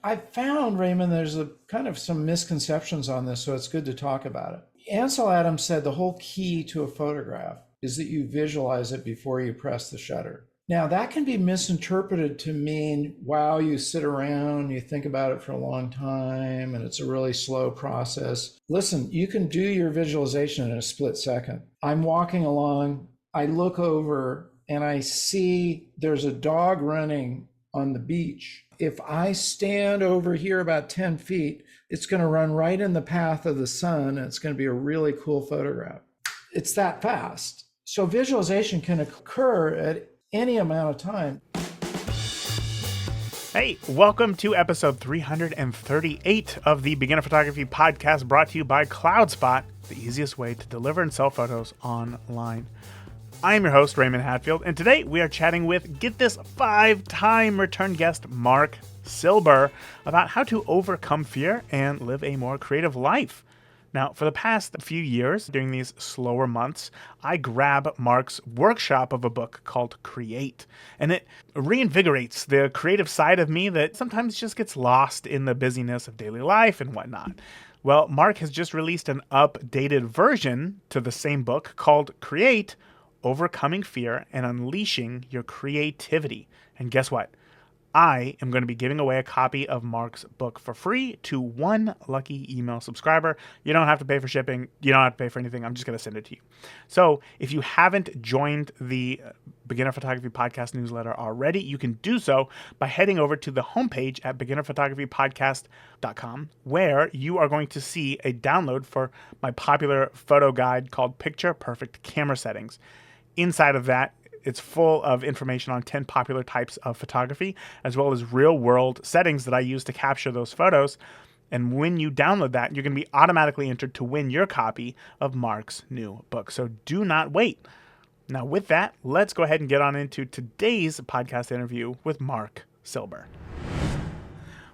I found, Raymond, there's a kind of some misconceptions on this, so it's good to talk about it. Ansel Adams said the whole key to a photograph is that you visualize it before you press the shutter. Now, that can be misinterpreted to mean, wow, you sit around, you think about it for a long time, and it's a really slow process. Listen, you can do your visualization in a split second. I'm walking along, I look over, and I see there's a dog running on the beach. If I stand over here about 10 feet, it's going to run right in the path of the sun, and it's going to be a really cool photograph. It's that fast. So visualization can occur at any amount of time. Hey, welcome to episode 338 of the Beginner Photography Podcast, brought to you by CloudSpot, the easiest way to deliver and sell photos online. I am your host, Raymond Hatfield, and today we are chatting with, get this, 5-time return guest, Marc Silber, about how to overcome fear and live a more creative life. Now, for the past few years, during these slower months, I grab Marc's workshop of a book called Create, and it reinvigorates the creative side of me that sometimes just gets lost in the busyness of daily life and whatnot. Well, Marc has just released an updated version to the same book called Create, Overcoming Fear and Unleashing Your Creativity. And guess what? I am going to be giving away a copy of Marc's book for free to one lucky email subscriber. You don't have to pay for shipping. You don't have to pay for anything. I'm just going to send it to you. So if you haven't joined the Beginner Photography Podcast newsletter already, you can do so by heading over to the homepage at beginnerphotographypodcast.com, where you are going to see a download for my popular photo guide called Picture Perfect Camera Settings. Inside of that, it's full of information on 10 popular types of photography, as well as real-world settings that I use to capture those photos. And when you download that, you're going to be automatically entered to win your copy of Marc's new book. So do not wait. Now, with that, let's go ahead and get on into today's podcast interview with Marc Silber.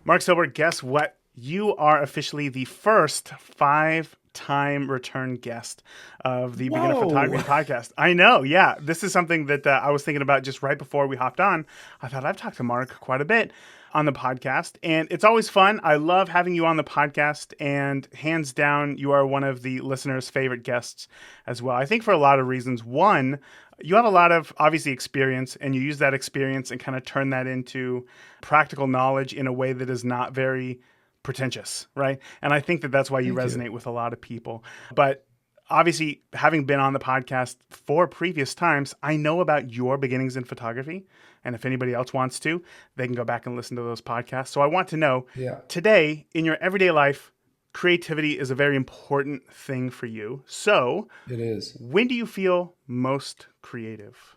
Marc Silber, guess what? You are officially the first 5-time return guest of the Beginner Photography Podcast. I know, yeah. This is something that I was thinking about just right before we hopped on. I thought I've talked to Marc quite a bit on the podcast, and it's always fun. I love having you on the podcast, and hands down, you are one of the listeners' favorite guests as well. I think for a lot of reasons. One, you have a lot of, obviously, experience, and you use that experience and kind of turn that into practical knowledge in a way that is not very pretentious, right? And I think that that's why you resonate with a lot of people. But obviously, having been on the podcast 4 previous times, I know about your beginnings in photography. And if anybody else wants to, they can go back and listen to those podcasts. So I want to know, today, in your everyday life, creativity is a very important thing for you. So it is. When do you feel most creative?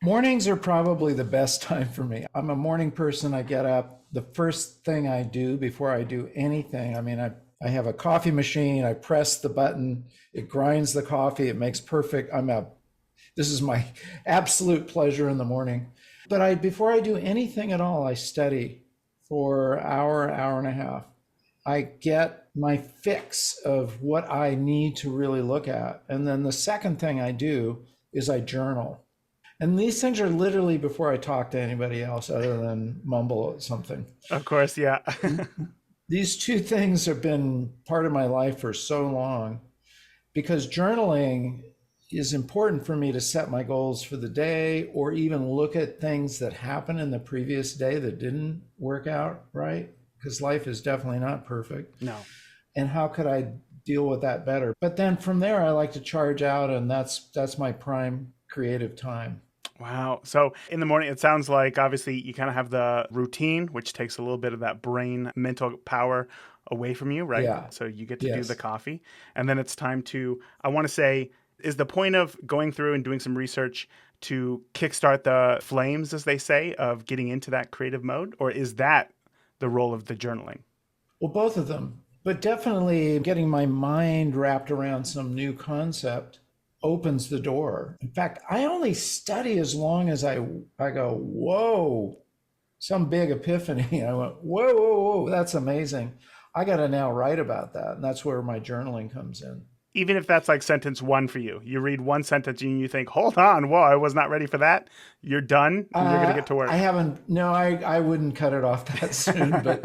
Mornings are probably the best time for me. I'm a morning person. I get up. The first thing I do before I do anything, I have a coffee machine. I press the button. It grinds the coffee. It makes perfect. This is my absolute pleasure in the morning. But before I do anything at all, I study for an hour and a half. I get my fix of what I need to really look at. And then the second thing I do is I journal. And these things are literally before I talk to anybody else other than mumble something. Of course, yeah. These two things have been part of my life for so long because journaling is important for me to set my goals for the day or even look at things that happened in the previous day that didn't work out right, because life is definitely not perfect. No. And how could I deal with that better? But then from there, I like to charge out, and that's my prime creative time. Wow. So in the morning, it sounds like obviously you kind of have the routine, which takes a little bit of that brain mental power away from you, right? Yeah. So you get to do the coffee. And then it's time to, I want to say, is the point of going through and doing some research to kickstart the flames, as they say, of getting into that creative mode? Or is that the role of the journaling? Well, both of them. But definitely getting my mind wrapped around some new concept opens the door. In fact, I only study as long as I go, whoa, some big epiphany. I went, whoa, that's amazing. I got to now write about that. And that's where my journaling comes in. Even if that's like sentence one for you, you read one sentence and you think, hold on, whoa, I was not ready for that. You're done and you're going to get to I work. haven't, no, I wouldn't cut it off that soon, but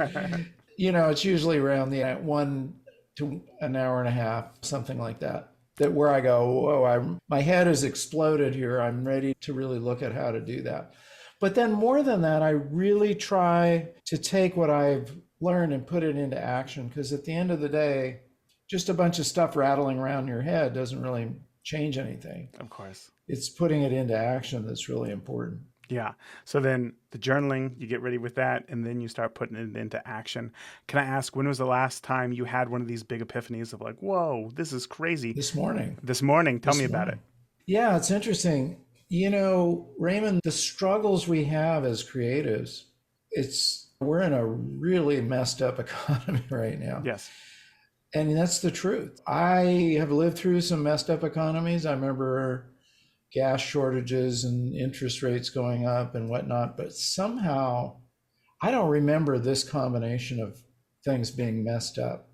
it's usually around the 1 to an hour and a half, something like that. That where I go, whoa, my head has exploded here. I'm ready to really look at how to do that. But then more than that, I really try to take what I've learned and put it into action. Because at the end of the day, just a bunch of stuff rattling around your head doesn't really change anything. Of course. It's putting it into action that's really important. Yeah. So then the journaling, you get ready with that, and then you start putting it into action. Can I ask, when was the last time you had one of these big epiphanies of like, whoa, this is crazy? This morning. This morning. Tell This me about it. morning. Yeah, it's interesting. Raymond, the struggles we have as creatives, we're in a really messed up economy right now. Yes. And that's the truth. I have lived through some messed up economies. I remember gas shortages and interest rates going up and whatnot, but somehow I don't remember this combination of things being messed up.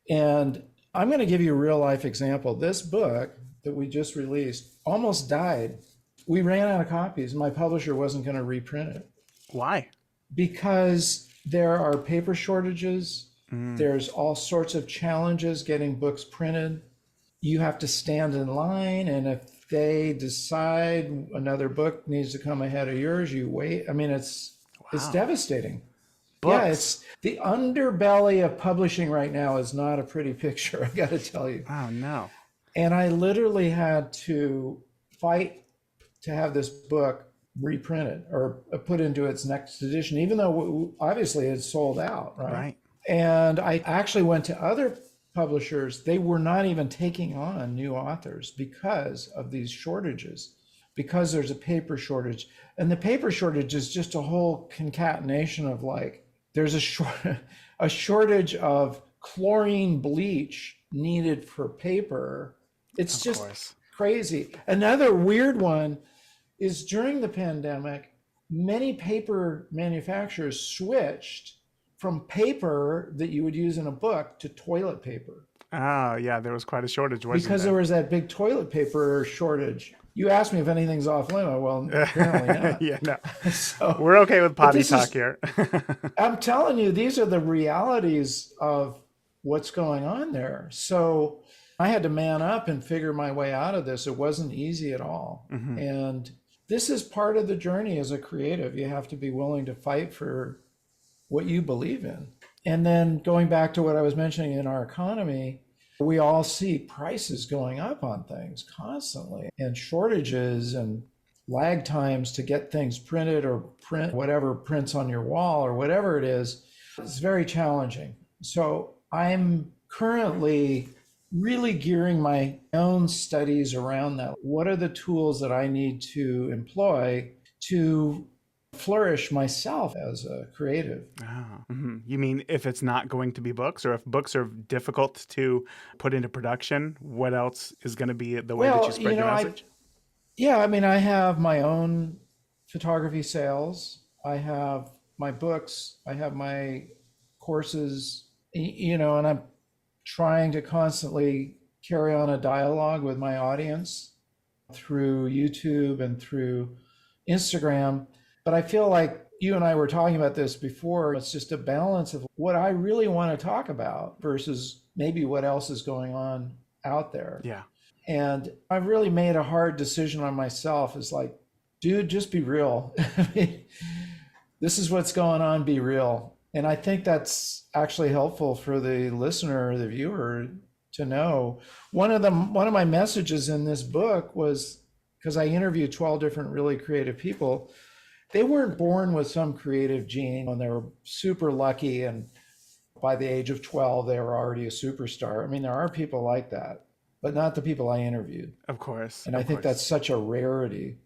And I'm going to give you a real life example. This book that we just released almost died. We ran out of copies. My publisher wasn't going to reprint it. Why? Because there are paper shortages. There's all sorts of challenges getting books printed. You have to stand in line, and if they decide another book needs to come ahead of yours, you wait. I mean, it's devastating. Books. Yeah, it's the underbelly of publishing right now is not a pretty picture, I got to tell you. Oh, no. And I literally had to fight to have this book reprinted or put into its next edition, even though obviously it's sold out, right? Right. And I actually went to other publishers. They were not even taking on new authors because of these shortages, because there's a paper shortage. And the paper shortage is just a whole concatenation of like, there's a shortage of chlorine bleach needed for paper. It's just crazy. Another weird one is during the pandemic, many paper manufacturers switched from paper that you would use in a book to toilet paper. Oh, yeah, there was quite a shortage, wasn't Because there was that big toilet paper shortage. You asked me if anything's off limit. Well, apparently not. Yeah, no. So we're okay with potty talk here. I'm telling you, these are the realities of what's going on there. So I had to man up and figure my way out of this. It wasn't easy at all. Mm-hmm. And this is part of the journey as a creative. You have to be willing to fight for what you believe in. And then going back to what I was mentioning in our economy, we all see prices going up on things constantly and shortages and lag times to get things printed or print whatever prints on your wall or whatever it is. It's very challenging. So I'm currently really gearing my own studies around that. What are the tools that I need to employ to flourish myself as a creative? Oh, mm-hmm. You mean if it's not going to be books, or if books are difficult to put into production, what else is going to be the way that you spread your message? I have my own photography sales. I have my books. I have my courses, and I'm trying to constantly carry on a dialogue with my audience through YouTube and through Instagram. But I feel like you and I were talking about this before. It's just a balance of what I really want to talk about versus maybe what else is going on out there. Yeah. And I've really made a hard decision on myself. It's like, dude, just be real. This is what's going on, be real. And I think that's actually helpful for the listener or the viewer to know. One of my messages in this book was, because I interviewed 12 different really creative people, they weren't born with some creative gene and they were super lucky. And by the age of 12, they were already a superstar. I mean, there are people like that, but not the people I interviewed. Of course. And I think that's such a rarity.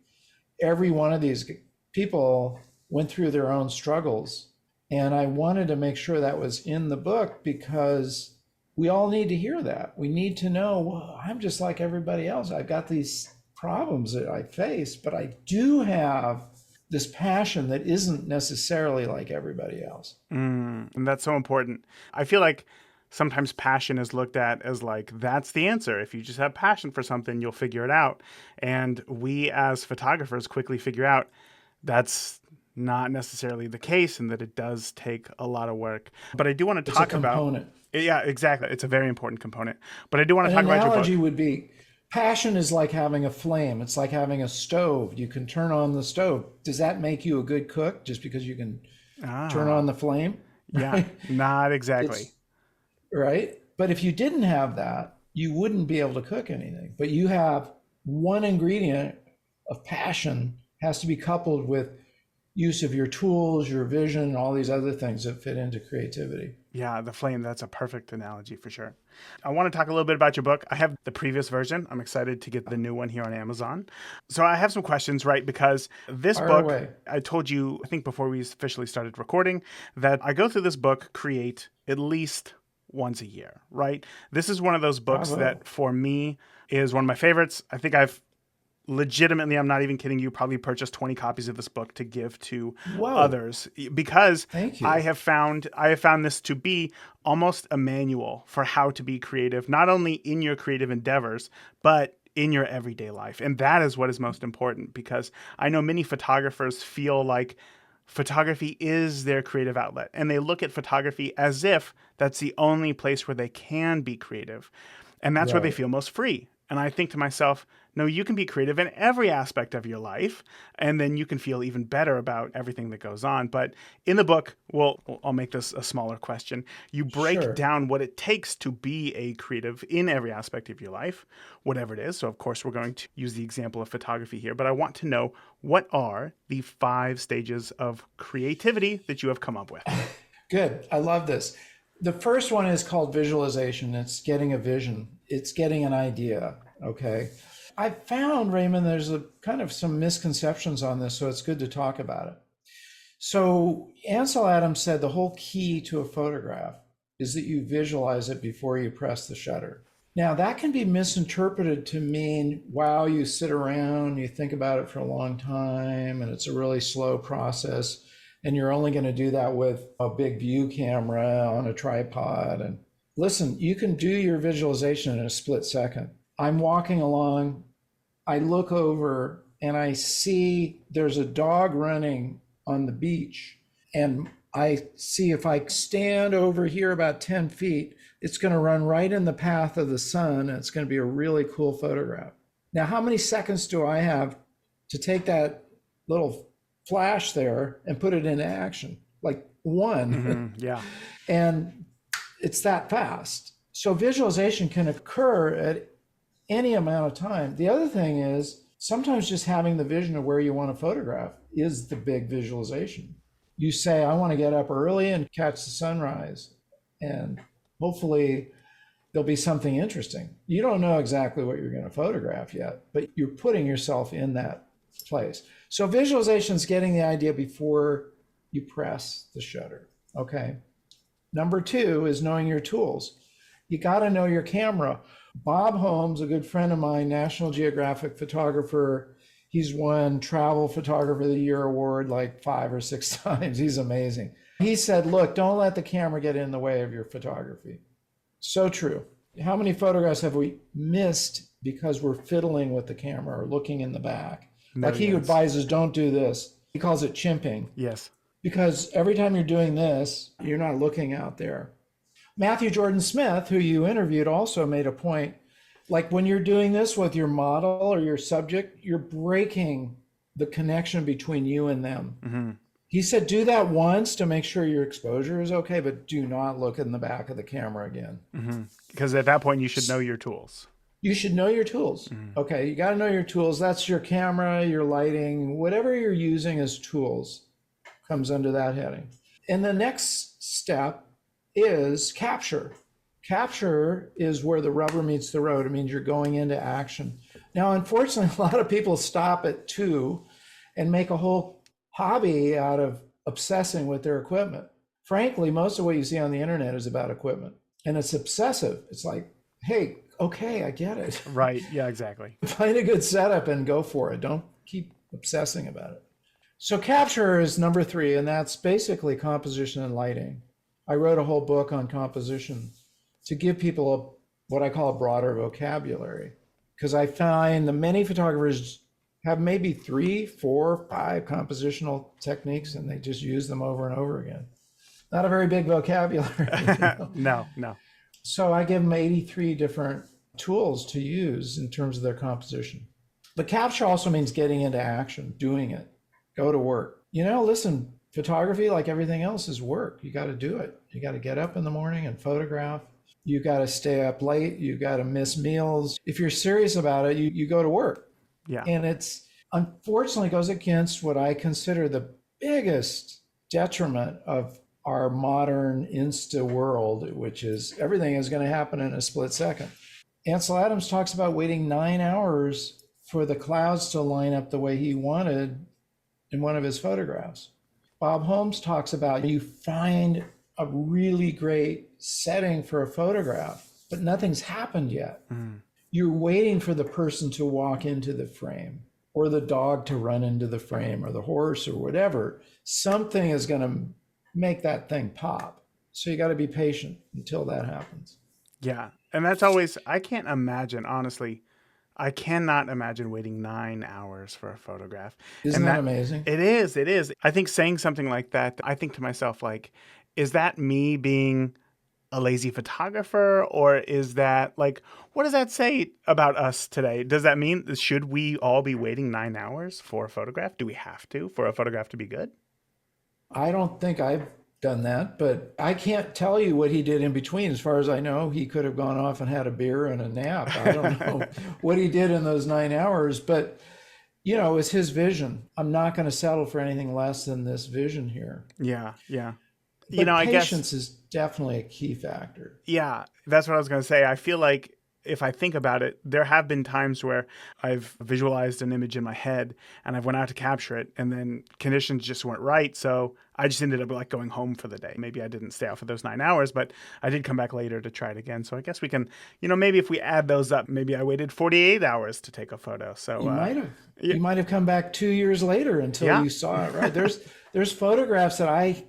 Every one of these people went through their own struggles. And I wanted to make sure that was in the book because we all need to hear that. We need to know, well, I'm just like everybody else. I've got these problems that I face, but I do have this passion that isn't necessarily like everybody else. And that's so important. I feel like sometimes passion is looked at as like, that's the answer. If you just have passion for something, you'll figure it out. And we as photographers quickly figure out that's not necessarily the case and that it does take a lot of work. But I do want to It's a talk about, component. yeah, exactly. It's a very important component. But I do want to An talk about your book. analogy would be passion is like having a flame. It's like having a stove. You can turn on the stove. Does that make you a good cook just because you can turn Ah, on the flame? yeah, not It's exactly. right. But if you didn't have that, you wouldn't be able to cook anything. But you have one ingredient of passion has to be coupled with use of your tools, your vision, and all these other things that fit into creativity. Yeah, the flame, that's a perfect analogy for sure. I want to talk a little bit about your book. I have the previous version. I'm excited to get the new one here on Amazon. So I have some questions, right? Because this Fire book, away. I told you, I think before we officially started recording, that I go through this book, Create, at least once a year, right? This is one of those books Bravo. that for me is one of my favorites. I think I've legitimately, I'm not even kidding you, probably purchased 20 copies of this book to give to Whoa. others because Thank I you. have found this to be almost a manual for how to be creative, not only in your creative endeavors, but in your everyday life. And that is what is most important because I know many photographers feel like photography is their creative outlet and they look at photography as if that's the only place where they can be creative. And that's where they Right. feel most free. And I think to myself, no, you can be creative in every aspect of your life, and then you can feel even better about everything that goes on. But in the book, well, I'll make this a smaller question. You break Sure. down what it takes to be a creative in every aspect of your life, whatever it is. So, of course, we're going to use the example of photography here, but I want to know what are the 5 stages of creativity that you have come up with? Good. I love this. The first one is called visualization. It's getting a vision. It's getting an idea. Okay. I found, Raymond, there's a kind of some misconceptions on this, so it's good to talk about it. So Ansel Adams said the whole key to a photograph is that you visualize it before you press the shutter. Now that can be misinterpreted to mean, wow, you sit around, you think about it for a long time, and it's a really slow process, and you're only going to do that with a big view camera on a tripod. And listen, you can do your visualization in a split second. I'm walking along, I look over and I see there's a dog running on the beach. And I see if I stand over here about 10 feet, it's going to run right in the path of the sun. And it's going to be a really cool photograph. Now, how many seconds do I have to take that little flash there and put it into action? Like one. Yeah. And it's that fast. So visualization can occur at any amount of time. The other thing is sometimes just having the vision of where you want to photograph is the big visualization. You say, I want to get up early and catch the sunrise, and hopefully there'll be something interesting. You don't know exactly what you're going to photograph yet, but you're putting yourself in that place. So visualization is getting the idea before you press the shutter. Okay. Number two is knowing your tools. You got to know your camera. Bob Holmes, a good friend of mine, National Geographic photographer, he's won Travel Photographer of the Year award like 5 or 6 times. He's amazing. He said, look, don't let the camera get in the way of your photography. So true. How many photographs have we missed because we're fiddling with the camera or looking in the back? Like he Millions. advises, don't do this. He calls it chimping Yes. because every time you're doing this, you're not looking out there. Matthew Jordan Smith, who you interviewed, also made a point. Like when you're doing this with your model or your subject, you're breaking the connection between you and them. Mm-hmm. He said, do that once to make sure your exposure is okay, but do not look in the back of the camera again. Mm-hmm. Because at that point, you should know your tools. You should know your tools. Mm-hmm. Okay, you got to know your tools. That's your camera, your lighting, whatever you're using as tools comes under that heading. And the next step is capture. Capture is where the rubber meets the road. It means you're going into action. Now, unfortunately, a lot of people stop at 2 and make a whole hobby out of obsessing with their equipment. Frankly, most of what you see on the internet is about equipment, and it's obsessive. It's like, hey, okay, I get it. Right. Yeah, exactly. Find a good setup and go for it. Don't keep obsessing about it. So capture is number 3, and that's basically composition and lighting. I wrote a whole book on composition. to give people what I call a broader vocabulary. Because I find the many photographers have maybe 3, 4, 5 compositional techniques and they just use them over and over again. Not a very big vocabulary, you know. No, no. So I give them 83 different tools to use in terms of their composition. But capture also means getting into action, doing it, go to work. Listen, photography, like everything else, is work. You got to do it. You got to get up in the morning and photograph. You got to stay up late. You got to miss meals. If you're serious about it, you go to work. Yeah. And it's unfortunately goes against what I consider the biggest detriment of our modern Insta world, which is everything is going to happen in a split second. Ansel Adams talks about waiting 9 hours for the clouds to line up the way he wanted in one of his photographs. Bob Holmes talks about you find a really great setting for a photograph, but nothing's happened yet. Mm. You're waiting for the person to walk into the frame or the dog to run into the frame or the horse or whatever. Something is going to make that thing pop. So you got to be patient until that happens. Yeah. And that's always, I can't imagine, honestly, I cannot imagine waiting 9 hours for a photograph. Isn't that amazing? It is. It is. I think saying something like that, I think to myself, like, is that me being a lazy photographer, or is that like, what does that say about us today? Does that mean, should we all be waiting 9 hours for a photograph? Do we have to for a photograph to be good? I don't think I've done that, but I can't tell you what he did in between. As far as I know, he could have gone off and had a beer and a nap. I don't know what he did in those 9 hours, but it's his vision. I'm not going to settle for anything less than this vision here. Yeah, yeah. But patience is definitely a key factor. Yeah, that's what I was going to say. I feel like if I think about it, there have been times where I've visualized an image in my head and I've went out to capture it and then conditions just weren't right. So I just ended up like going home for the day. Maybe I didn't stay out for those 9 hours, but I did come back later to try it again. So I guess we can, maybe if we add those up, maybe I waited 48 hours to take a photo. So you might have. You might have come back 2 years later until you saw it, right? There's photographs that I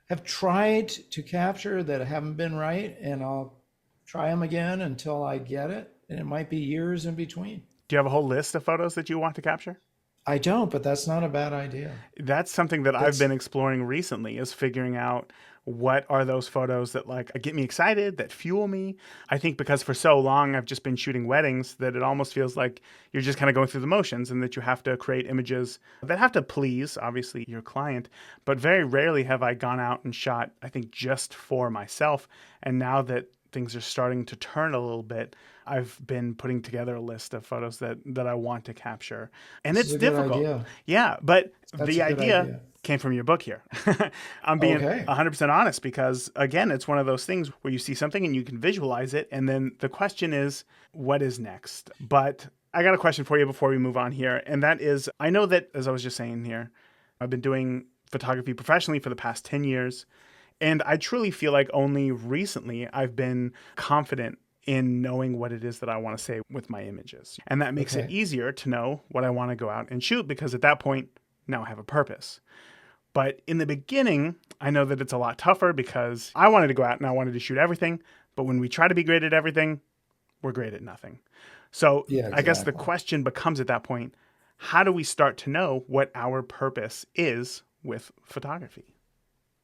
have tried to capture that haven't been right, and I'll try them again until I get it. And it might be years in between. Do you have a whole list of photos that you want to capture? I don't, but that's not a bad idea. That's something that I've been exploring recently, is figuring out what are those photos that like get me excited, that fuel me. I think because for so long I've just been shooting weddings that it almost feels like you're just kind of going through the motions, and that you have to create images that have to please, obviously, your client. But very rarely have I gone out and shot, I think, just for myself. And now that things are starting to turn a little bit, I've been putting together a list of photos that I want to capture. And it's difficult. Yeah, but the idea came from your book here. I'm being 100% honest, because again, it's one of those things where you see something and you can visualize it. And then the question is, what is next? But I got a question for you before we move on here. And that is, I know that, as I was just saying here, I've been doing photography professionally for the past 10 years. And I truly feel like only recently I've been confident in knowing what it is that I want to say with my images. And that makes it easier to know what I want to go out and shoot, because at that point, now I have a purpose. But in the beginning, I know that it's a lot tougher, because I wanted to go out and I wanted to shoot everything. But when we try to be great at everything, we're great at nothing. So I guess the question becomes at that point, how do we start to know what our purpose is with photography?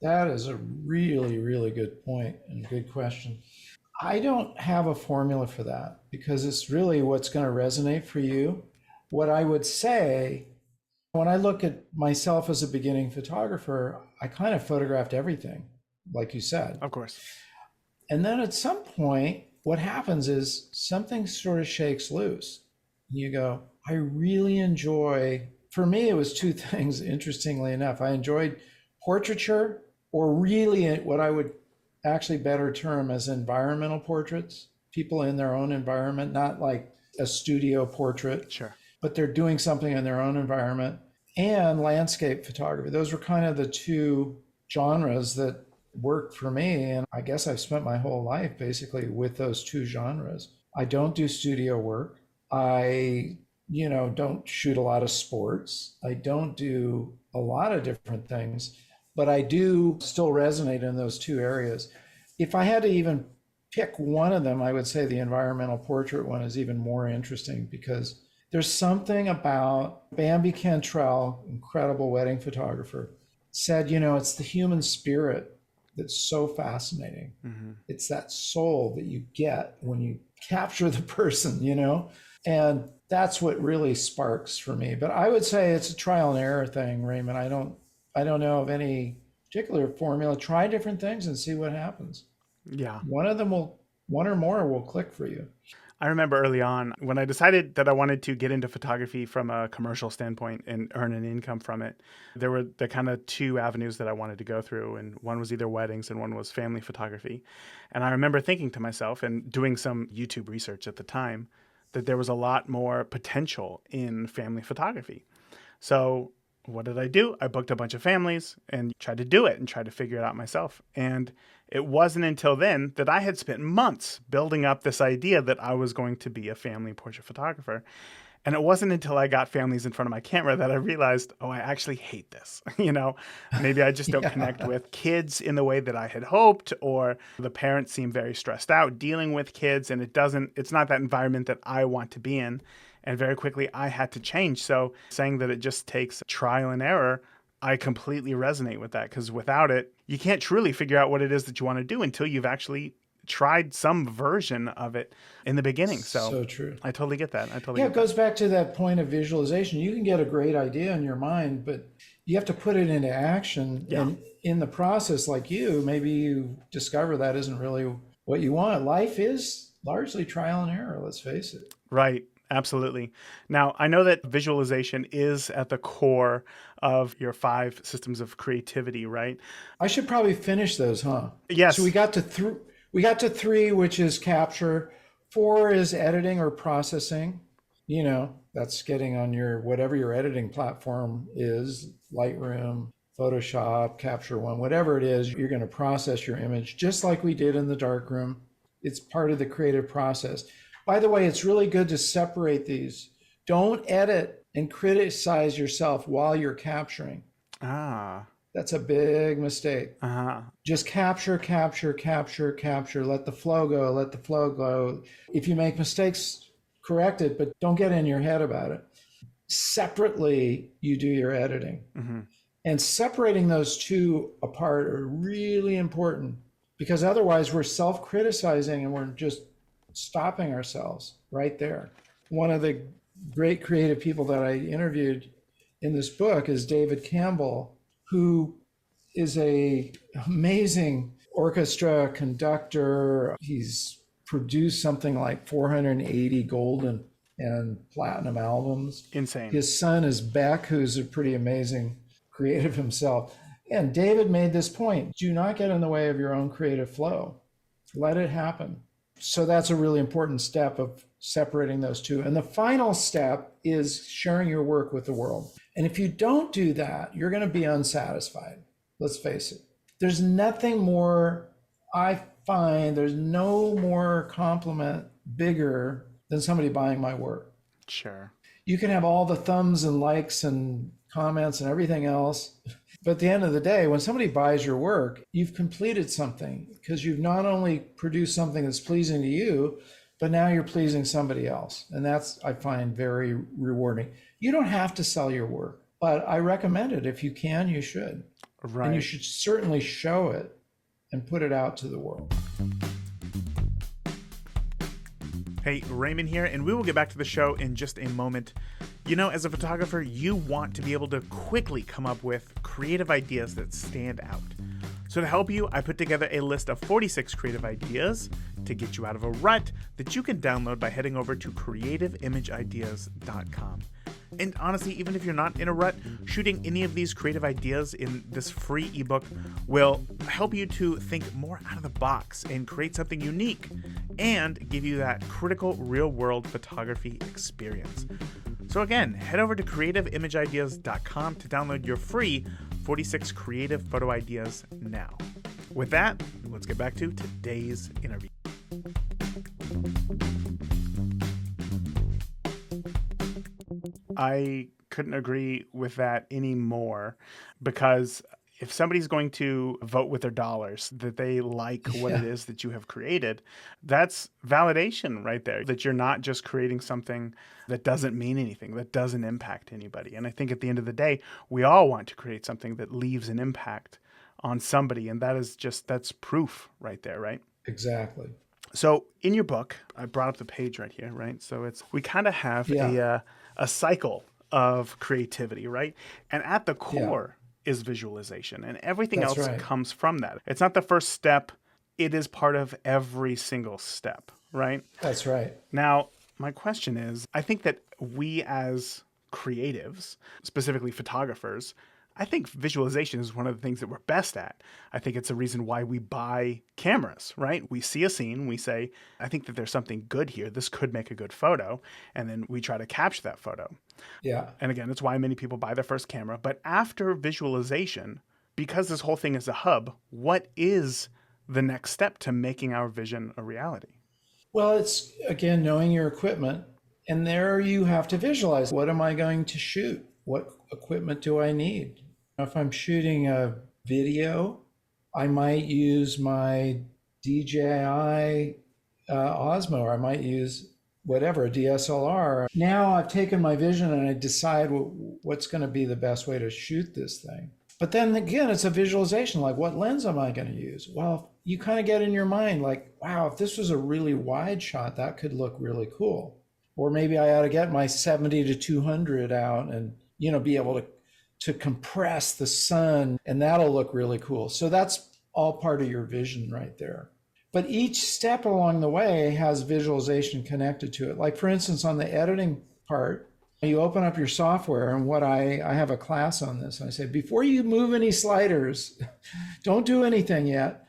That is a really, really good point and good question. I don't have a formula for that, because it's really what's going to resonate for you. What I would say, when I look at myself as a beginning photographer, I kind of photographed everything, like you said. Of course. And then at some point, what happens is something sort of shakes loose. You go, I really enjoy, for me, it was two things, interestingly enough. I enjoyed portraiture, or really what I would actually better term as environmental portraits, people in their own environment, not like a studio portrait, but they're doing something in their own environment, and landscape photography. Those were kind of the two genres that worked for me. And I guess I've spent my whole life basically with those two genres. I don't do studio work. I, don't shoot a lot of sports. I don't do a lot of different things, but I do still resonate in those two areas. If I had to even pick one of them, I would say the environmental portrait one is even more interesting because there's something about Bambi Cantrell, incredible wedding photographer, said, it's the human spirit that's so fascinating. Mm-hmm. It's that soul that you get when you capture the person. And that's what really sparks for me. But I would say it's a trial and error thing, Raymond. I don't know of any particular formula. Try different things and see what happens. Yeah. One or more will click for you. I remember early on when I decided that I wanted to get into photography from a commercial standpoint and earn an income from it. There were the kind of two avenues that I wanted to go through, and one was either weddings and one was family photography. And I remember thinking to myself and doing some YouTube research at the time that there was a lot more potential in family photography. So what did I do? I booked a bunch of families and tried to do it and tried to figure it out myself. And it wasn't until then that I had spent months building up this idea that I was going to be a family portrait photographer. And it wasn't until I got families in front of my camera that I realized, oh, I actually hate this. Maybe I just don't connect with kids in the way that I had hoped, or the parents seem very stressed out dealing with kids, and it's not that environment that I want to be in. And very quickly I had to change. So saying that it just takes trial and error, I completely resonate with that, because without it, you can't truly figure out what it is that you want to do until you've actually tried some version of it in the beginning. So true. I totally get that. It goes back to that point of visualization. You can get a great idea in your mind, but you have to put it into action. Yeah. And in the process, like maybe you discover that isn't really what you want. Life is largely trial and error, let's face it. Right. Absolutely. Now, I know that visualization is at the core of your 5 systems of creativity, right? I should probably finish those, huh? Yes. So we got to 3, which is capture. 4 is editing or processing. That's getting on whatever your editing platform is, Lightroom, Photoshop, Capture One, whatever it is, you're going to process your image just like we did in the darkroom. It's part of the creative process. By the way, it's really good to separate these. Don't edit and criticize yourself while you're capturing. That's a big mistake. Just capture, capture, capture, capture. Let the flow go, let the flow go. If you make mistakes, correct it, but don't get in your head about it. Separately, you do your editing. Mm-hmm. And separating those two apart are really important, because otherwise we're self-criticizing and we're just stopping ourselves right there. One of the great creative people that I interviewed in this book is David Campbell, who is an amazing orchestra conductor. He's produced something like 480 gold and platinum albums. Insane. His son is Beck, who's a pretty amazing creative himself. And David made this point: do not get in the way of your own creative flow. Let it happen. So that's a really important step of separating those two. And the final step is sharing your work with the world. And if you don't do that, you're going to be unsatisfied. Let's face it. There's nothing more, I find, there's no more compliment bigger than somebody buying my work. Sure. You can have all the thumbs and likes and comments and everything else, but at the end of the day, when somebody buys your work, you've completed something, because you've not only produced something that's pleasing to you, but now you're pleasing somebody else. And that's, I find, very rewarding. You don't have to sell your work, but I recommend it. If you can, you should. Right. And you should certainly show it and put it out to the world. Hey, Raymond here, and we will get back to the show in just a moment. As a photographer, you want to be able to quickly come up with creative ideas that stand out. So to help you, I put together a list of 46 creative ideas to get you out of a rut that you can download by heading over to creativeimageIdeas.com. And honestly, even if you're not in a rut, shooting any of these creative ideas in this free ebook will help you to think more out of the box and create something unique and give you that critical real-world photography experience. So again, head over to creativeimageIdeas.com to download your free 46 creative photo ideas now. With that, let's get back to today's interview. I couldn't agree with that anymore, because If somebody's going to vote with their dollars that they like what it Yeah, is that you have created, that's validation right there, that you're not just creating something that doesn't mean anything, that doesn't impact anybody. And I think at the end of the day, we all want to create something that leaves an impact on somebody. And that's proof right there, right? exactly. So in your book, I brought up the page right here, right? So we kind of have Yeah, a cycle of creativity, right? And at the yeah, core is visualization, and everything that's else right. comes from that. It's not the first step; it is part of every single step, right? That's right. Now, my question is, I think that we as creatives, specifically photographers, I think visualization is one of the things that we're best at. I think it's a reason why we buy cameras, right? We see a scene, we say, I think that there's something good here. This could make a good photo. And then we try to capture that photo. Yeah. And again, it's why many people buy their first camera. But after visualization, because this whole thing is a hub, what is the next step to making our vision a reality? Well, it's again knowing your equipment, and there you have to visualize what am I going to shoot? What equipment do I need? If I'm shooting a video, I might use my DJI Osmo, or I might use whatever, a DSLR. Now I've taken my vision and I decide what's going to be the best way to shoot this thing. But then again, it's a visualization like, what lens am I going to use? Well, you kind of get in your mind like, wow, if this was a really wide shot, that could look really cool. Or maybe I ought to get my 70 to 200 out and, be able to compress the sun, and that'll look really cool. So that's all part of your vision right there. But each step along the way has visualization connected to it. Like, for instance, on the editing part, you open up your software, and I have a class on this. I say, before you move any sliders, don't do anything yet.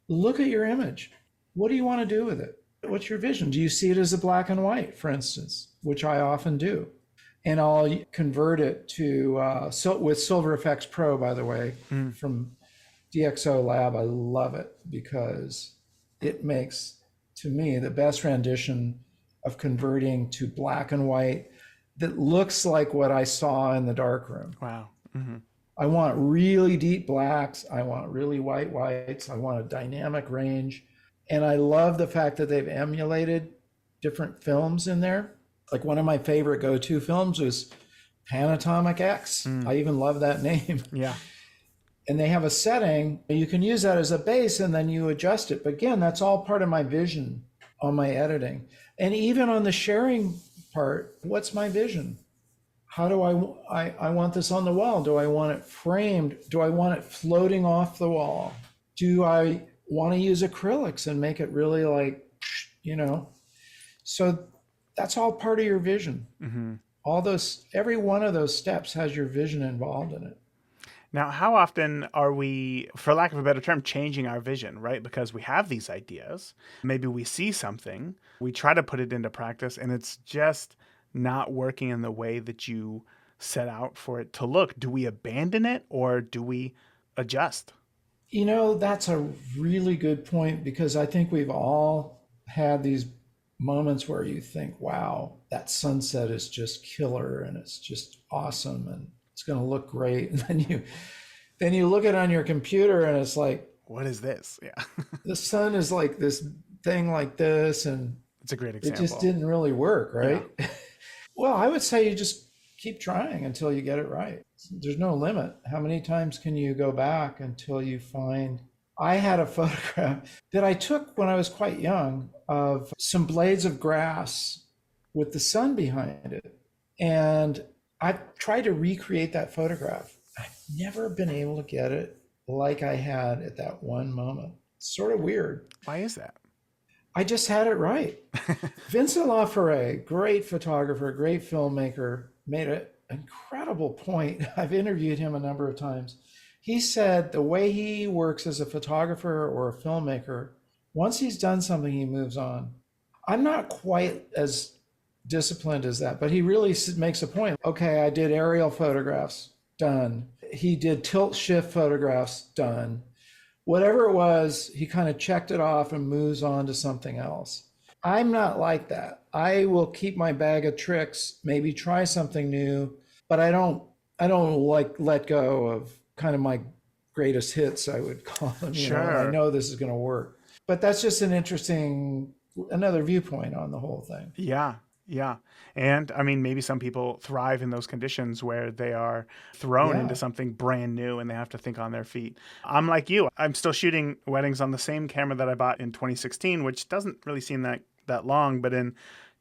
Look at your image. What do you want to do with it? What's your vision? Do you see it as a black and white, for instance, which I often do? And I'll convert it to, with Silver Effects Pro, by the way, from DxO Lab. I love it because it makes, to me, the best rendition of converting to black and white that looks like what I saw in the darkroom. Wow. I want really deep blacks. I want really white whites. I want a dynamic range. And I love the fact that they've emulated different films in there. Like, one of my favorite go-to films was Panatomic X. I even love that name. Yeah. And they have a setting. You can use that as a base and then you adjust it. But again, that's all part of my vision on my editing. And even on the sharing part, what's my vision? How do I want this on the wall? Do I want it framed? Do I want it floating off the wall? Do I want to use acrylics and make it really like, So that's all part of your vision. Every one of those steps has your vision involved in it. Now, how often are we, for lack of a better term, changing our vision, right? Because we have these ideas. Maybe we see something, we try to put it into practice, and it's just not working in the way that you set out for it to look. Do we abandon it or do we adjust? That's a really good point, because I think we've all had these moments where you think, wow, that sunset is just killer and it's just awesome and it's going to look great. And then you look at it on your computer and it's like, what is this? Yeah. the sun is like this thing like this, and It's a great it example. just didn't really work, right? Yeah. Well, I would say you just keep trying until you get it right. There's no limit. How many times can you go back until you find? I had a photograph that I took when I was quite young of some blades of grass with the sun behind it. And I've tried to recreate that photograph. I've never been able to get it like I had at that one moment. It's sort of weird. Why is that? I just had it right. Vincent Laforet, great photographer, great filmmaker, made an incredible point. I've interviewed him a number of times. He said the way he works as a photographer or a filmmaker, once he's done something, he moves on. I'm not quite as disciplined as that, but he really makes a point. Okay, I did aerial photographs, done. He did tilt shift photographs, done. Whatever it was, he kind of checked it off and moves on to something else. I'm not like that. I will keep my bag of tricks, maybe try something new, but I don't like let go of kind of my greatest hits, I would call them, and I Sure. know this is going to work. But that's just an interesting, another viewpoint on the whole thing. Yeah, yeah. And I mean, maybe some people thrive in those conditions where they are thrown into Yeah, something brand new and they have to think on their feet. I'm like you. I'm still shooting weddings on the same camera that I bought in 2016, which doesn't really seem that long, but in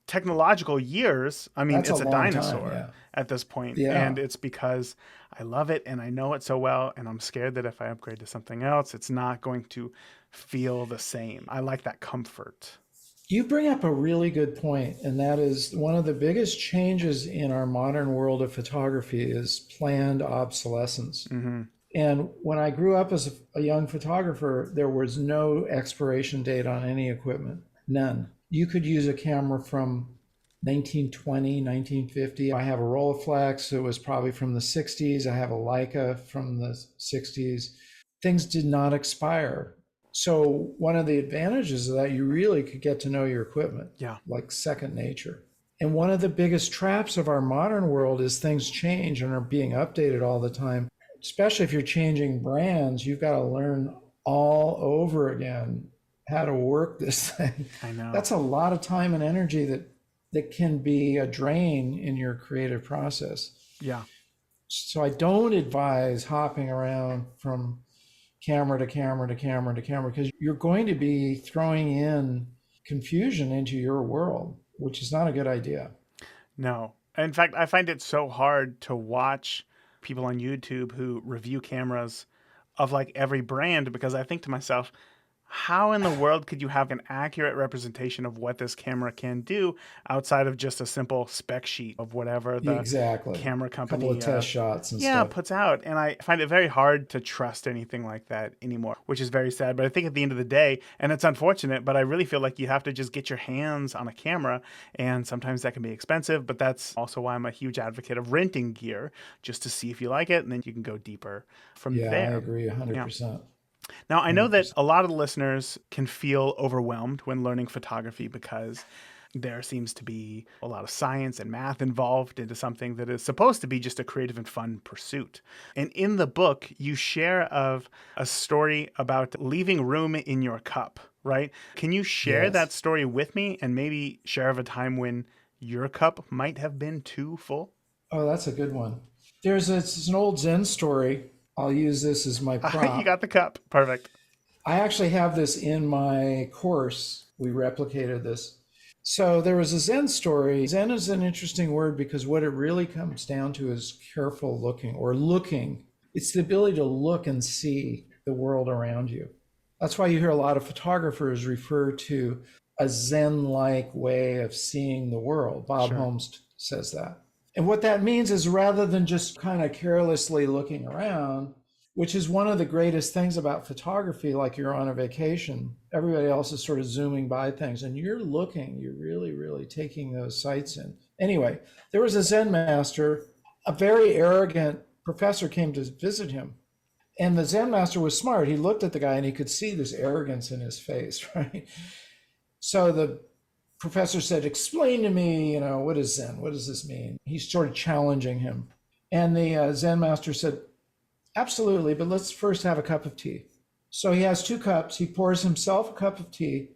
technological years, I mean, that's a it's a long time. dinosaur Yeah. at this point, Yeah. and it's because I love it and I know it so well, and I'm scared that if I upgrade to something else, it's not going to feel the same. I like that comfort. You bring up a really good point, and that is one of the biggest changes in our modern world of photography is planned obsolescence. Hmm. And when I grew up as a young photographer, there was no expiration date on any equipment, none. You could use a camera from 1920, 1950. I have a Rolleiflex. It was probably from the 60s. I have a Leica from the 60s. Things did not expire. So one of the advantages of that, you really could get to know your equipment Yeah. like second nature. And one of the biggest traps of our modern world is things change and are being updated all the time. Especially if you're changing brands, you've got to learn all over again how to work this thing. I know. That's a lot of time and energy that can be a drain in your creative process. Yeah. So I don't advise hopping around from camera to camera to camera to camera because you're going to be throwing in confusion into your world, which is not a good idea. No. In fact, I find it so hard to watch people on YouTube who review cameras of like every brand because I think to myself, how in the world could you have an accurate representation of what this camera can do outside of just a simple spec sheet of whatever the Exactly. camera A couple of company test shots and yeah, stuff. puts out. And I find it very hard to trust anything like that anymore, which is very sad. But I think at the end of the day, and it's unfortunate, but I really feel like you have to just get your hands on a camera. And sometimes that can be expensive, but that's also why I'm a huge advocate of renting gear just to see if you like it. And then you can go deeper from Yeah, I there. agree Yeah. 100%. Now, I know that 100%. a lot of the listeners can feel overwhelmed when learning photography because there seems to be a lot of science and math involved into something that is supposed to be just a creative and fun pursuit. And in the book, you share of a story about leaving room in your cup, right? Can you share Yes. that story with me and maybe share of a time when your cup might have been too full? Oh, that's a good one. It's an old Zen story. I'll use this as my You prop. got the cup. Perfect. I actually have this in my course. We replicated this. So there was a Zen story. Zen is an interesting word because what it really comes down to is careful looking or looking. It's the ability to look and see the world around you. That's why you hear a lot of photographers refer to a Zen like way of seeing the world. Bob Sure. Holmes says that. And what that means is rather than just kind of carelessly looking around, which is one of the greatest things about photography, like you're on a vacation, everybody else is sort of zooming by things and you're looking, you're really, really taking those sights in. Anyway, there was a Zen master, a very arrogant professor came to visit him. And the Zen master was smart. He looked at the guy and he could see this arrogance in his face, right? So the professor said, explain to me, what is Zen? What does this mean? He's sort of challenging him. And the Zen master said, absolutely, but let's first have a cup of tea. So he has two cups. He pours himself a cup of tea.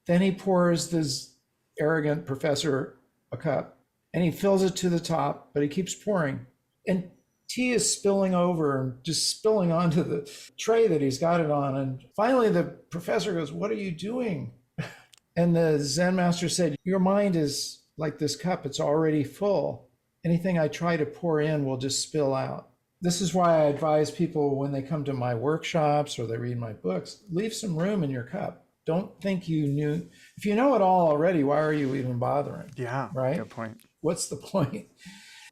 Then he pours this arrogant professor a cup and he fills it to the top, but he keeps pouring. And tea is spilling over and just spilling onto the tray that he's got it on. And finally, the professor goes, what are you doing? And the Zen master said, your mind is like this cup, it's already full. Anything I try to pour in will just spill out. This is why I advise people when they come to my workshops or they read my books, leave some room in your cup. Don't think you knew. If you know it all already, why are you even bothering? Yeah, Right? good point. What's the point?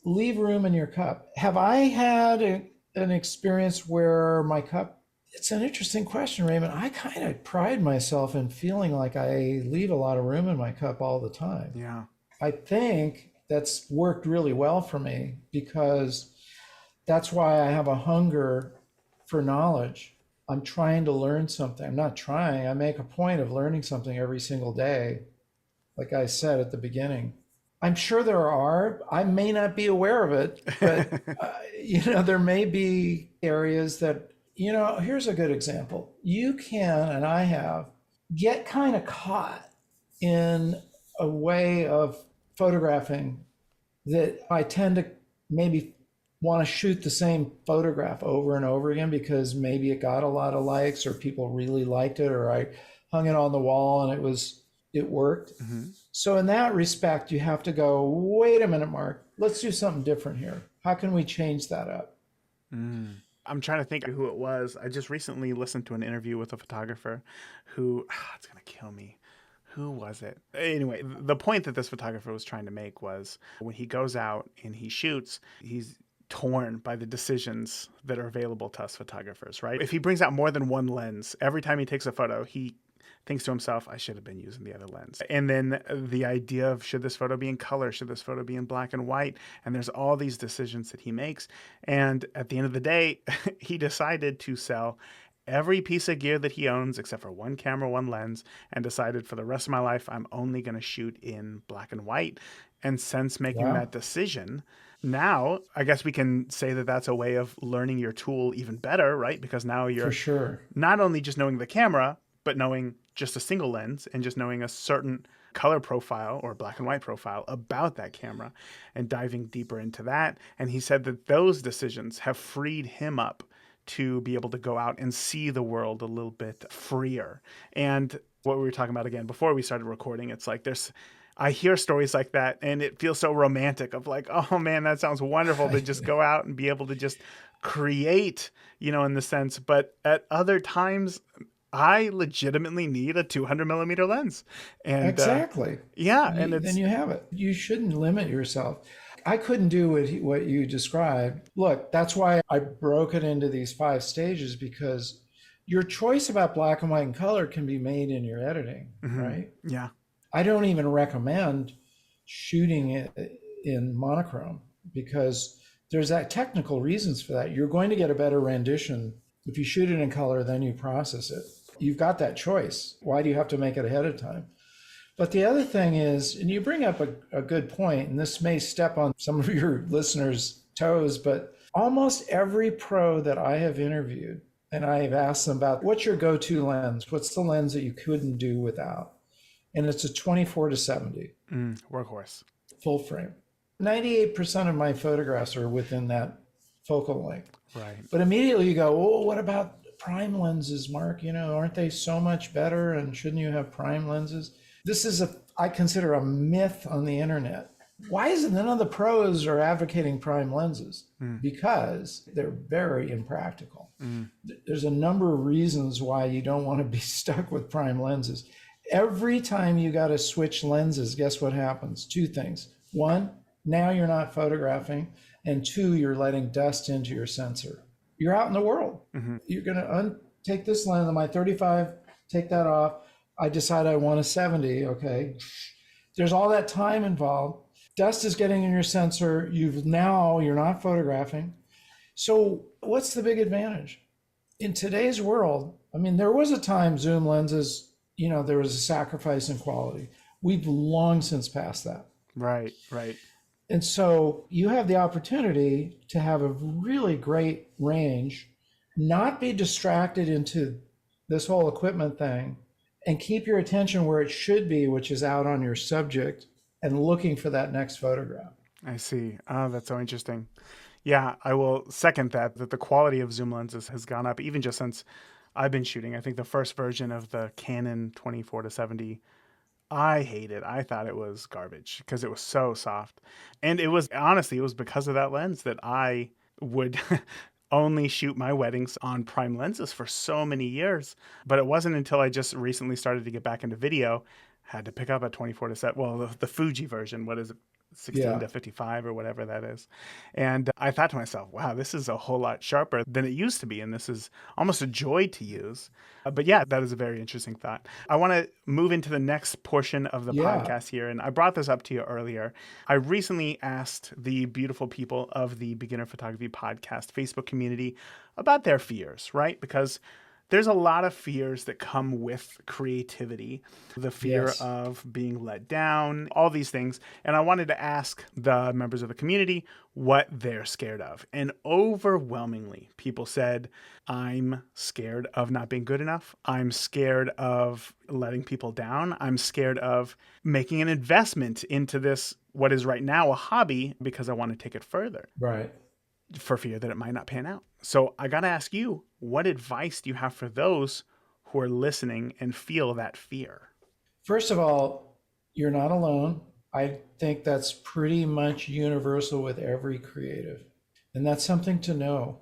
Leave room in your cup. Have I had an experience where my cup, it's an interesting question, Raymond. I kind of pride myself in feeling like I leave a lot of room in my cup all the time. Yeah. I think that's worked really well for me because that's why I have a hunger for knowledge. I'm trying to learn something. I'm not trying, I make a point of learning something every single day, like I said at the beginning. I'm sure there are, I may not be aware of it, but there may be areas that Here's a good example. You can, and I have, get kind of caught in a way of photographing that I tend to maybe want to shoot the same photograph over and over again because maybe it got a lot of likes or people really liked it, or I hung it on the wall and it worked. Mm-hmm. So in that respect, you have to go, wait a minute, Mark, let's do something different here. How can we change that up? Mm. I'm trying to think who it was. I just recently listened to an interview with a photographer who, it's going to kill me. Who was it? Anyway, the point that this photographer was trying to make was when he goes out and he shoots, he's torn by the decisions that are available to us photographers, right? If he brings out more than one lens, every time he takes a photo, he thinks to himself, I should have been using the other lens. And then the idea of should this photo be in color? Should this photo be in black and white? And there's all these decisions that he makes. And at the end of the day, he decided to sell every piece of gear that he owns except for one camera, one lens, and decided for the rest of my life, I'm only going to shoot in black and white. And since making Wow. that decision, now I guess we can say that that's a way of learning your tool even better, right? Because now For you're sure. not only just knowing the camera, but knowing just a single lens and just knowing a certain color profile or black and white profile about that camera and diving deeper into that. And he said that those decisions have freed him up to be able to go out and see the world a little bit freer. And what we were talking about again before we started recording, it's like I hear stories like that and it feels so romantic of like, oh man, that sounds wonderful to just go out and be able to just create, in the sense. But at other times, I legitimately need a 200 millimeter lens. And Exactly. yeah, and Then it's, you have it. You shouldn't limit yourself. I couldn't do what you described. Look, that's why I broke it into these 5 stages, because your choice about black and white and color can be made in your editing, right? yeah, I don't even recommend shooting it in monochrome because there's that technical reasons for that. You're going to get a better rendition if you shoot it in color, then you process it. You've got that choice. Why do you have to make it ahead of time? But the other thing is, and you bring up a good point, and this may step on some of your listeners' toes, but almost every pro that I have interviewed, and I've asked them about what's your go-to lens? What's the lens that you couldn't do without? And it's a 24-70 workhorse. full frame. 98% of my photographs are within that focal length. Right. But immediately you go, oh, what about prime lenses, Mark? Aren't they so much better? And shouldn't you have prime lenses? This is I consider a myth on the internet. Why is it none of the pros are advocating prime lenses? Because they're very impractical. There's a number of reasons why you don't want to be stuck with prime lenses. Every time you got to switch lenses, guess what happens? 2 things. 1, now you're not photographing. And 2, you're letting dust into your sensor. You're out in the world. You're going to take this lens, my 35, take that off. I decide I want a 70, okay. There's all that time involved. Dust is getting in your sensor. You're not photographing. So what's the big advantage? In today's world, there was a time zoom lenses, there was a sacrifice in quality. We've long since passed that. Right, right. And so you have the opportunity to have a really great range, not be distracted into this whole equipment thing, and keep your attention where it should be, which is out on your subject and looking for that next photograph. I see. Oh, that's so interesting. Yeah, I will second that the quality of zoom lenses has gone up even just since I've been shooting. I think the first version of the Canon 24-70, I hate it. I thought it was garbage because it was so soft. And it was because of that lens that I would only shoot my weddings on prime lenses for so many years. But it wasn't until I just recently started to get back into video, had to pick up a 24-70, well, the Fuji version, what is it? 16-55 or whatever that is. And I thought to myself, wow, this is a whole lot sharper than it used to be. And this is almost a joy to use. But yeah, that is a very interesting thought. I want to move into the next portion of the podcast here. And I brought this up to you earlier. I recently asked the beautiful people of the Beginner Photography Podcast Facebook community about their fears, right? Because There's a lot of fears that come with creativity, the fear Yes. of being let down, all these things. And I wanted to ask the members of the community what they're scared of. And overwhelmingly, people said, I'm scared of not being good enough. I'm scared of letting people down. I'm scared of making an investment into this, what is right now a hobby, because I want to take it further Right. for fear that it might not pan out. So I got to ask you, what advice do you have for those who are listening and feel that fear? First of all, you're not alone. I think that's pretty much universal with every creative. And that's something to know.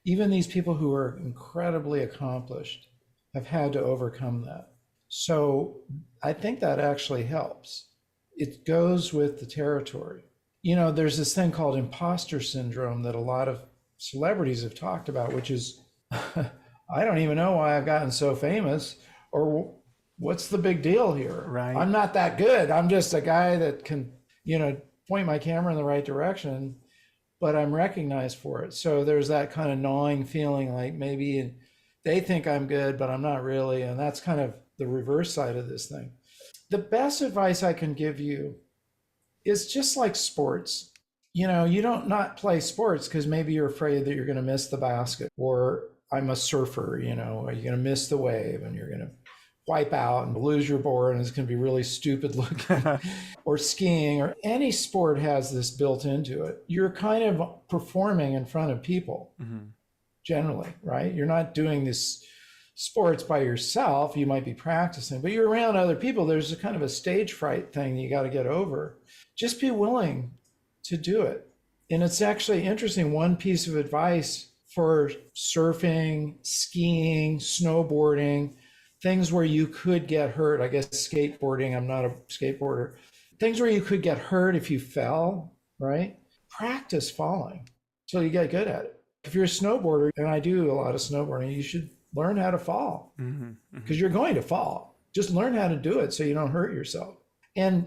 Even these people who are incredibly accomplished have had to overcome that. So I think that actually helps. It goes with the territory. There's this thing called imposter syndrome that a lot of celebrities have talked about, which is I don't even know why I've gotten so famous, or what's the big deal here? Right. I'm not that good. I'm just a guy that can, point my camera in the right direction, but I'm recognized for it. So there's that kind of gnawing feeling like maybe they think I'm good, but I'm not really. And that's kind of the reverse side of this thing. The best advice I can give you is just like sports. You don't not play sports because maybe you're afraid that you're going to miss the basket, or I'm a surfer, are you going to miss the wave and you're going to wipe out and lose your board and it's going to be really stupid looking. Or skiing, or any sport has this built into it. You're kind of performing in front of people generally, right? You're not doing this sports by yourself. You might be practicing, but you're around other people. There's a kind of a stage fright thing you got to get over. Just be willing to do it. And it's actually interesting. One piece of advice for surfing, skiing, snowboarding, things where you could get hurt. I guess skateboarding, I'm not a skateboarder. Things where you could get hurt if you fell, right? Practice falling till you get good at it. If you're a snowboarder, and I do a lot of snowboarding, you should learn how to fall because you're going to fall. Just learn how to do it so you don't hurt yourself. And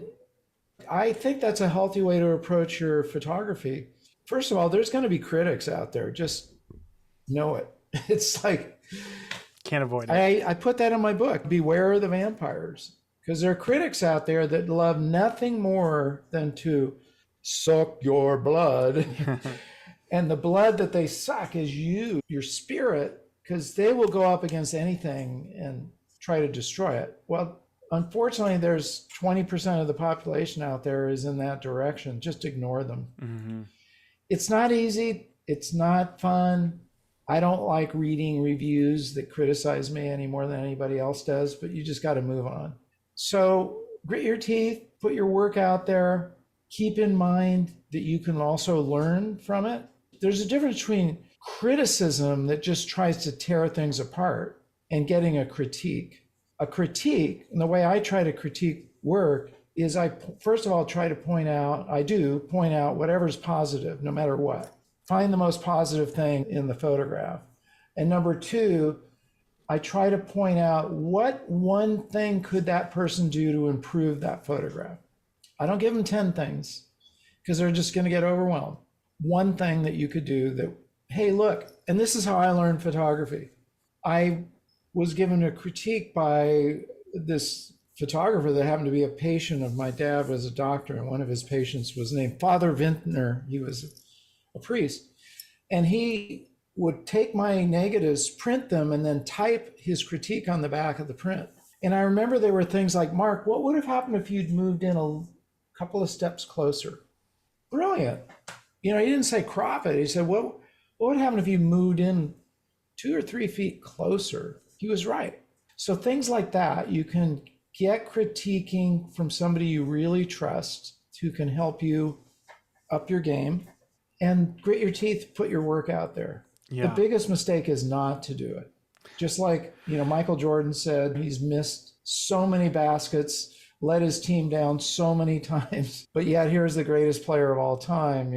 I think that's a healthy way to approach your photography. First of all, there's going to be critics out there. Just know it. It's like, can't avoid it. I put that in my book, Beware of the Vampires, because there are critics out there that love nothing more than to suck your blood. And the blood that they suck is you, your spirit, because they will go up against anything and try to destroy it. Well, unfortunately, there's 20% of the population out there is in that direction. Just ignore them. It's not easy. It's not fun. I don't like reading reviews that criticize me any more than anybody else does, but you just got to move on. So grit your teeth, put your work out there. Keep in mind that you can also learn from it. There's a difference between criticism that just tries to tear things apart and getting a critique. A critique, and the way I try to critique work is first of all, try to point out whatever's positive, no matter what. Find the most positive thing in the photograph. And number two, I try to point out what one thing could that person do to improve that photograph. I don't give them 10 things because they're just going to get overwhelmed. One thing that you could do that, hey, look, and this is how I learned photography. I was given a critique by this photographer that happened to be a patient of my dad, was a doctor, and one of his patients was named Father Vintner. He was a priest. And he would take my negatives, print them, and then type his critique on the back of the print. And I remember there were things like, Mark, what would have happened if you'd moved in a couple of steps closer? Brilliant. He didn't say crop it. He said, what would happen if you moved in 2 or 3 feet closer? He was right. So things like that, you can get critiquing from somebody you really trust who can help you up your game, and grit your teeth, put your work out there. Yeah. The biggest mistake is not to do it. Just like, Michael Jordan said, he's missed so many baskets, let his team down so many times, but yet here's the greatest player of all time,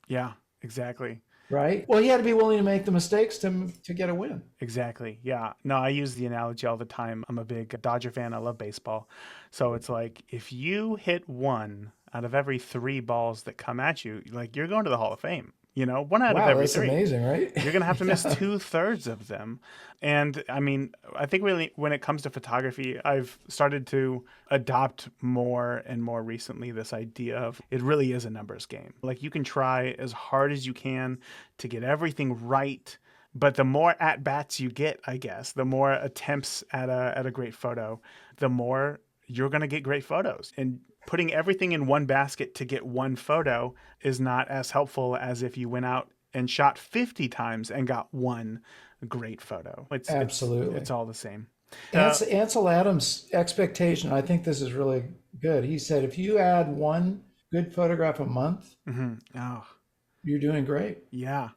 Yeah, exactly. Right? Well, he had to be willing to make the mistakes to get a win. Exactly. Yeah. No, I use the analogy all the time. I'm a big Dodger fan. I love baseball. So it's like, if you hit one out of every 3 balls that come at you, like, you're going to the Hall of Fame. 1 out of Wow, every that's 3. amazing, right? You're going to have to miss Yeah. 2/3 of them. And I mean, I think really when it comes to photography, I've started to adopt more and more recently this idea of it really is a numbers game. Like you can try as hard as you can to get everything right. But the more at bats you get, I guess, the more attempts at a great photo, the more you're going to get great photos. And putting everything in one basket to get one photo is not as helpful as if you went out and shot 50 times and got one great photo. Absolutely. It's all the same. Ansel Adams' expectation, I think this is really good. He said, if you add one good photograph a month, Oh, you're doing great. yeah.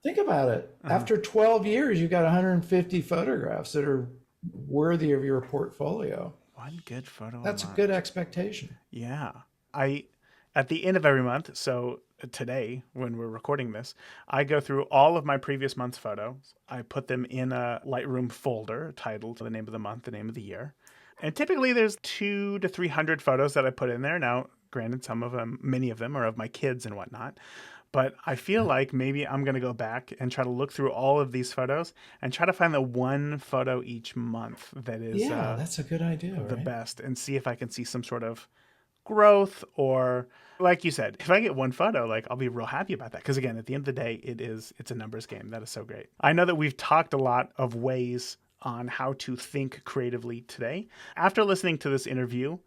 Think about it. After 12 years, you've got 150 photographs that are worthy of your portfolio. One good photo a That's a month. good expectation. Yeah. At the end of every month, so today, when we're recording this, I go through all of my previous month's photos. I put them in a Lightroom folder titled the name of the month, the name of the year. And typically there's 200 to 300 photos that I put in there. Now, granted, many of them are of my kids and whatnot. But I feel like maybe I'm going to go back and try to look through all of these photos and try to find the one photo each month that is Yeah, that's a good idea, the right? best and see if I can see some sort of growth or like you said, if I get one photo, like I'll be real happy about that. Because again, at the end of the day, it's a numbers game. That is so great. I know that we've talked a lot of ways on how to think creatively today. After listening to this interview,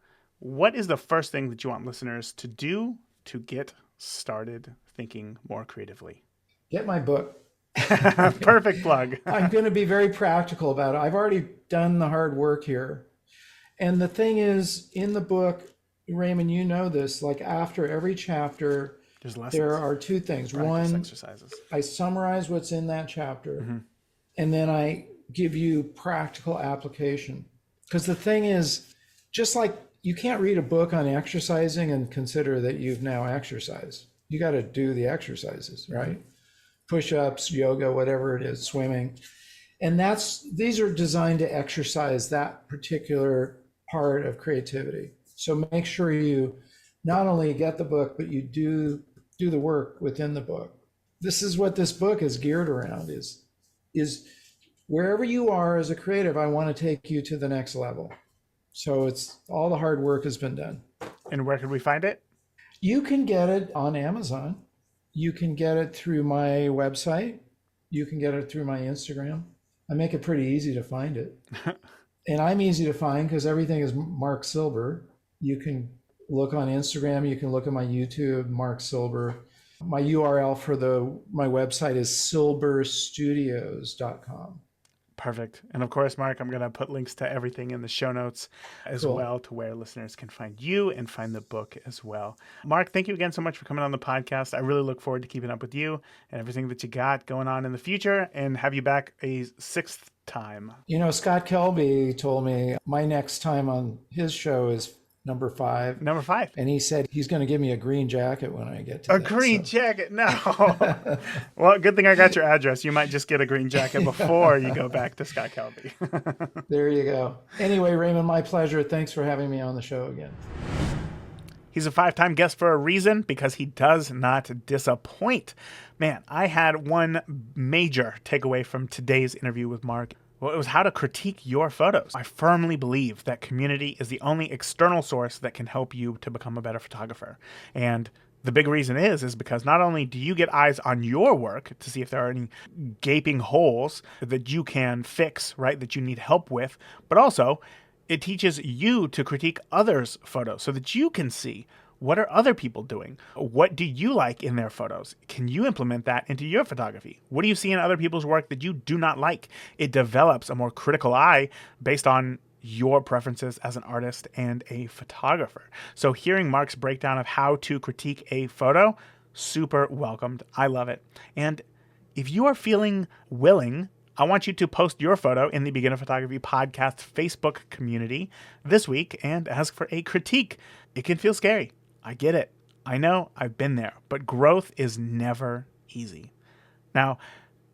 what is the first thing that you want listeners to do to get started thinking more creatively? Get my book. Perfect plug. I'm going to be very practical about it. I've already done the hard work here. And the thing is, in the book, Raymond, you know this, like after every chapter, There's lessons. there are two things. Practice One, exercises. I summarize what's in that chapter, and then I give you practical application. Because the thing is, just like you can't read a book on exercising and consider that you've now exercised. You got to do the exercises, right? Push-ups, yoga, whatever it is, swimming. And these are designed to exercise that particular part of creativity. So make sure you not only get the book, but you do the work within the book. This is what this book is geared around is wherever you are as a creative, I want to take you to the next level. So it's all the hard work has been done. And where could we find it? You can get it on Amazon. You can get it through my website. You can get it through my Instagram. I make it pretty easy to find it. And I'm easy to find because everything is Marc Silber. You can look on Instagram. You can look at my YouTube, Marc Silber. My URL for my website is silberstudios.com. Perfect. And of course, Mark, I'm going to put links to everything in the show notes as well to where listeners can find you and find the book as well. Mark, thank you again so much for coming on the podcast. I really look forward to keeping up with you and everything that you got going on in the future and have you back a 6th time. You know, Scott Kelby told me my next time on his show is number 5. Number 5. And he said he's going to give me a green jacket when I get to a green jacket. No. Well, good thing I got your address. You might just get a green jacket before you go back to Scott Kelby. There you go. Anyway, Raymond, my pleasure. Thanks for having me on the show again. He's a 5-time guest for a reason because he does not disappoint. Man, I had one major takeaway from today's interview with Mark. Well, it was how to critique your photos. I firmly believe that community is the only external source that can help you to become a better photographer. And the big reason is because not only do you get eyes on your work to see if there are any gaping holes that you can fix, right, that you need help with, but also it teaches you to critique others' photos so that you can see what are other people doing? What do you like in their photos? Can you implement that into your photography? What do you see in other people's work that you do not like? It develops a more critical eye based on your preferences as an artist and a photographer. So hearing Mark's breakdown of how to critique a photo, super welcomed. I love it. And if you are feeling willing, I want you to post your photo in the Beginner Photography Podcast Facebook community this week and ask for a critique. It can feel scary. I get it. I know. I've been there. But growth is never easy. Now,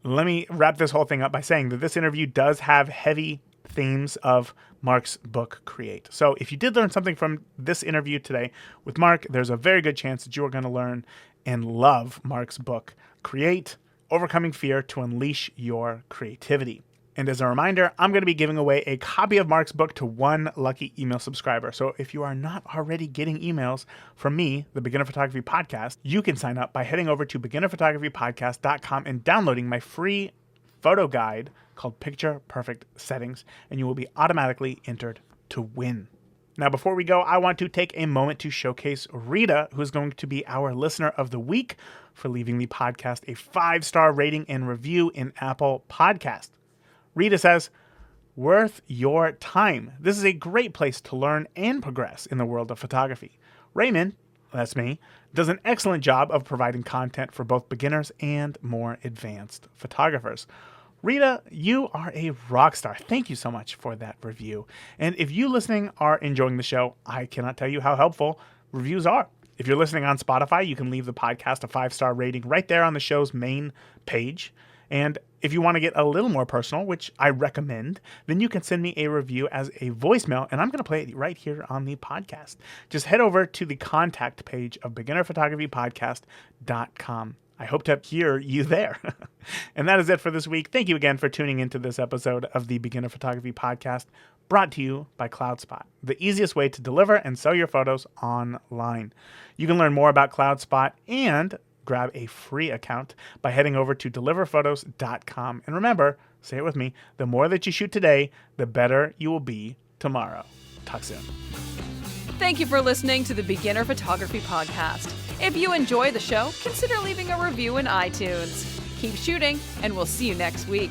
let me wrap this whole thing up by saying that this interview does have heavy themes of Mark's book, Create. So if you did learn something from this interview today with Mark, there's a very good chance that you are going to learn and love Mark's book, create, overcoming fear to unleash your creativity. And as a reminder, I'm going to be giving away a copy of Marc's book to one lucky email subscriber. So if you are not already getting emails from me, the Beginner Photography Podcast, you can sign up by heading over to beginnerphotographypodcast.com and downloading my free photo guide called Picture Perfect Settings, and you will be automatically entered to win. Now, before we go, I want to take a moment to showcase Rita, who is going to be our listener of the week, for leaving the podcast a 5-star rating and review in Apple Podcast. Rita says, "Worth your time. This is a great place to learn and progress in the world of photography. Raymond," that's me, "does an excellent job of providing content for both beginners and more advanced photographers." Rita, you are a rock star. Thank you so much for that review. And if you listening are enjoying the show, I cannot tell you how helpful reviews are. If you're listening on Spotify, you can leave the podcast a 5-star rating right there on the show's main page. And if you want to get a little more personal, which I recommend, then you can send me a review as a voicemail, and I'm going to play it right here on the podcast. Just head over to the contact page of beginnerphotographypodcast.com. I hope to hear you there. And that is it for this week. Thank you again for tuning into this episode of the Beginner Photography Podcast, brought to you by CloudSpot, the easiest way to deliver and sell your photos online. You can learn more about CloudSpot and grab a free account by heading over to deliverphotos.com. And remember, say it with me, the more that you shoot today, the better you will be tomorrow. Talk soon. Thank you for listening to the Beginner Photography Podcast. If you enjoy the show, consider leaving a review in iTunes. Keep shooting, and we'll see you next week.